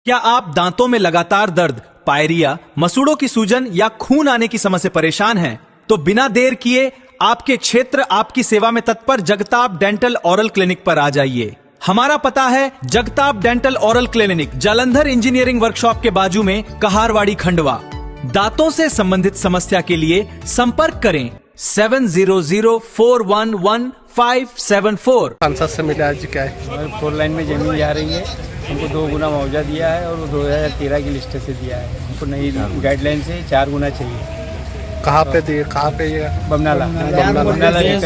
क्या आप दांतों में लगातार दर्द, पायरिया, मसूड़ों की सूजन या खून आने की समस्या से परेशान हैं? तो बिना देर किए आपके क्षेत्र आपकी सेवा में तत्पर जगताप डेंटल ओरल क्लिनिक पर आ जाइए। हमारा पता है Jagtap dental oral clinic, Jalandhar engineering workshop के बाजू में, कहारवाड़ी, खंडवा। दांतों से संबंधित समस्या के लिए संपर्क करें 7004111574। सांसद से मिले आज क्या है? 4 लाइन में जमीन जा रही है, हमको 2 गुना मुआवजा दिया है और वो 2013 की लिस्ट से दिया है। हमको नई गाइडलाइन से 4 गुना चाहिए। कहाँ पे दिए? कहाँ पे ये? बमनाला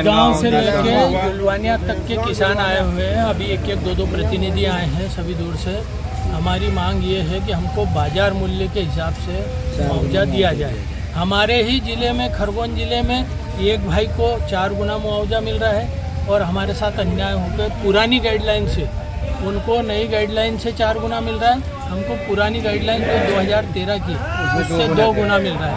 गांव से लेके गुलवानिया तक के किसान आए हुए हैं। अभी एक 2 प्रतिनिधि आए हैं सभी दूर से। हमारी मांग ये है कि हमको बाजार मूल्य के हिसाब से मुआवजा दिया जाए। हमारे ही ज़िले में, खरगोन ज़िले में एक भाई को 4 गुना मुआवजा मिल रहा है और हमारे साथ अन्याय होकर पुरानी गाइडलाइन से उनको नई गाइडलाइन से 4 गुना मिल रहा है। हमको पुरानी गाइडलाइन जो 2013 की उससे 2 गुना मिल रहा है।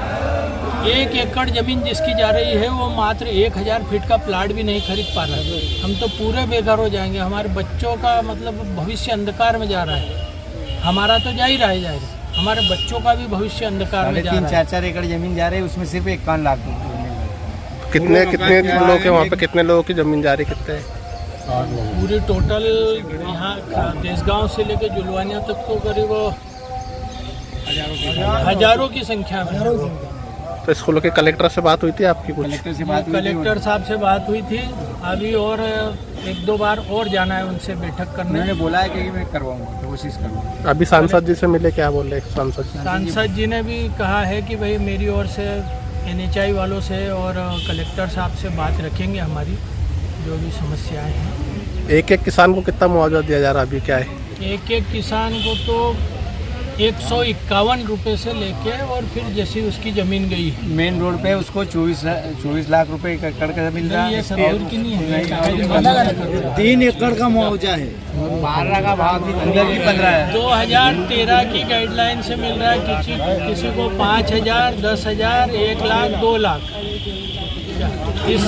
1 एकड़ ज़मीन जिसकी जा रही है वो मात्र 1000 फीट का प्लाट भी नहीं खरीद पा रहा है। हम तो पूरे बेघर हो जाएंगे। हमारे बच्चों का मतलब भविष्य अंधकार में जा रहा है। हमारा तो जा ही रहा है, हमारे बच्चों का भी भविष्य अंधकार में जा रहा है। 3-4 एकड़ जमीन जा रही है, उसमें सिर्फ 51 लाख कितने लोग हैं वहाँ पे? कितने लोगों की जमीन जा रही? कितने पूरी टोटल यहाँ देशगांव से लेके जुलवानिया तक तो करीब हजारों की संख्या में। तो स्कूलों के कलेक्टर से बात हुई थी आपकी? कुछ कलेक्टर साहब से बात हुई थी अभी, और 1-2 बार और जाना है उनसे बैठक करने। उन्होंने बोला है कि मैं करवाऊंगा, कोशिश करूँगा। अभी सांसद जी से मिले, क्या बोल रहे? सांसद जी ने भी कहा है कि भाई मेरी ओर से NHI वालों से और कलेक्टर साहब से बात रखेंगे, हमारी जो भी समस्याएं हैं। एक किसान को कितना मुआवजा दिया जा रहा है अभी, क्या है? एक किसान को तो 151 रुपये से लेके और फिर जैसी उसकी ज़मीन गई मेन रोड पे उसको 24 लाख रुपए एकड़ का मिल रहा है। ये सब और की नहीं है, 3 एकड़ का मुआवजा है। 12 का भाव भी अंदर की 15 है। 2013 की गाइडलाइन से मिल रहा है। किसी को 5000, 10,000, 1 लाख, 2 लाख इस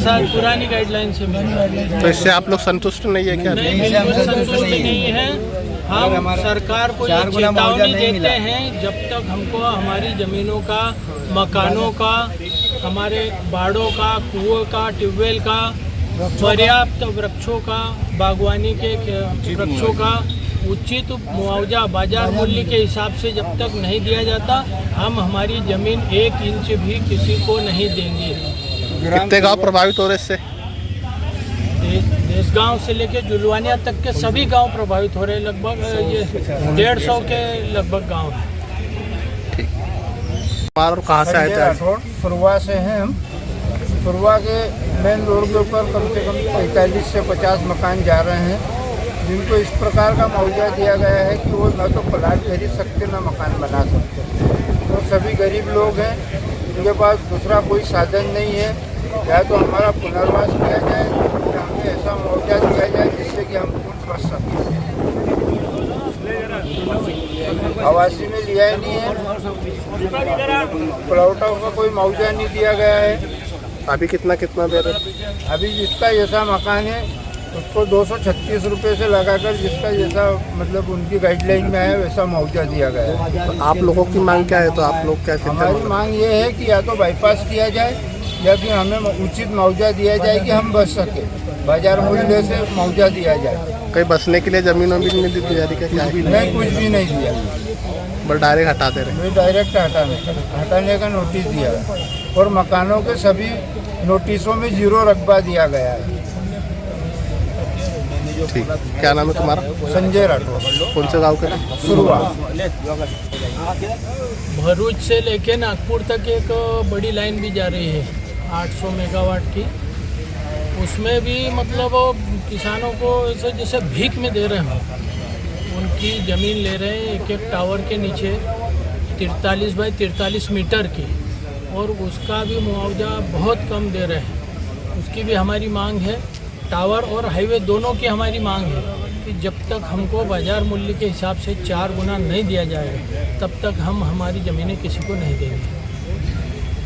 साल पुरानी गाइडलाइन से मिल रहा है। तो इससे आप लोग संतुष्ट नहीं है क्या? नहीं, बिल्कुल संतुष्ट नहीं है। हम सरकार को ये चेतावनी देते हैं, जब तक हमको हमारी ज़मीनों का, मकानों का, हमारे बाड़ों का, कुओं का, ट्यूबवेल का, पर्याप्त वृक्षों का, बागवानी के वृक्षों का उचित मुआवजा बाजार मूल्य के हिसाब से जब तक नहीं दिया जाता, हम हमारी ज़मीन 1 इंच भी किसी को नहीं देंगे। कितने गाँव प्रभावित हो रहे इससे? देशगांव से लेके जुलवानिया तक के सभी गांव प्रभावित हो रहे हैं। लगभग ये 150 के लगभग गांव हैं। और कहाँ से आए थे? फुरवा से हैं हम। फुरवा के मेन रोड के ऊपर कम से कम 45 से 50 मकान जा रहे हैं, जिनको इस प्रकार का मुआवजा दिया गया है कि वो न तो प्लाट खरीद सकते न मकान बना सकते। वो सभी गरीब लोग हैं, उनके पास दूसरा कोई साधन नहीं है। या तो हमारा पुनर्वास किया जाए या हमें ऐसा मुआवजा दिया जाए जिससे कि हम खुद बच सकें। आवासी में लिया ही नहीं है, प्लॉटों का कोई मुआवजा नहीं दिया गया है। अभी कितना दे रहे? अभी जिसका जैसा मकान है उसको 236 रुपये से लगाकर जिसका जैसा मतलब उनकी गाइडलाइन में है वैसा मुआवजा दिया गया है। तो आप लोगों की मांग क्या है? तो आप लोग क्या? हमारी मांग ये है कि या तो बाईपास किया जाए या फिर हमें उचित मुआवजा दिया जाए कि हम बच सके। बाजार मूल्य से मुआवजा दिया जाए। कहीं बसने के लिए जमीन भी नहीं दी जा रही क्या? नहीं, कुछ भी नहीं दिया, बस डायरेक्ट हटा दे रहे? डायरेक्ट हटाने का नोटिस दिया है और मकानों के सभी नोटिसों में 0 रकबा दिया गया है। ठीक, क्या नाम है तुम्हारा? संजय राठौर। कौन से गाँव के? शुरुआत भरूच से लेके नागपुर तक एक बड़ी लाइन भी जा रही है 800 मेगावाट की। उसमें भी मतलब किसानों को ऐसे जैसे भीख में दे रहे हैं। उनकी ज़मीन ले रहे हैं एक टावर के नीचे 43 बाई 43 मीटर की, और उसका भी मुआवजा बहुत कम दे रहे हैं। उसकी भी हमारी मांग है। टावर और हाईवे दोनों की हमारी मांग है कि जब तक हमको बाजार मूल्य के हिसाब से 4 गुना नहीं दिया जाएगा तब तक हम हमारी ज़मीनें किसी को नहीं देंगे।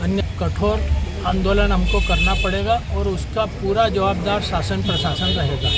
अन्य कठोर आंदोलन हमको करना पड़ेगा और उसका पूरा जवाबदार शासन प्रशासन रहेगा।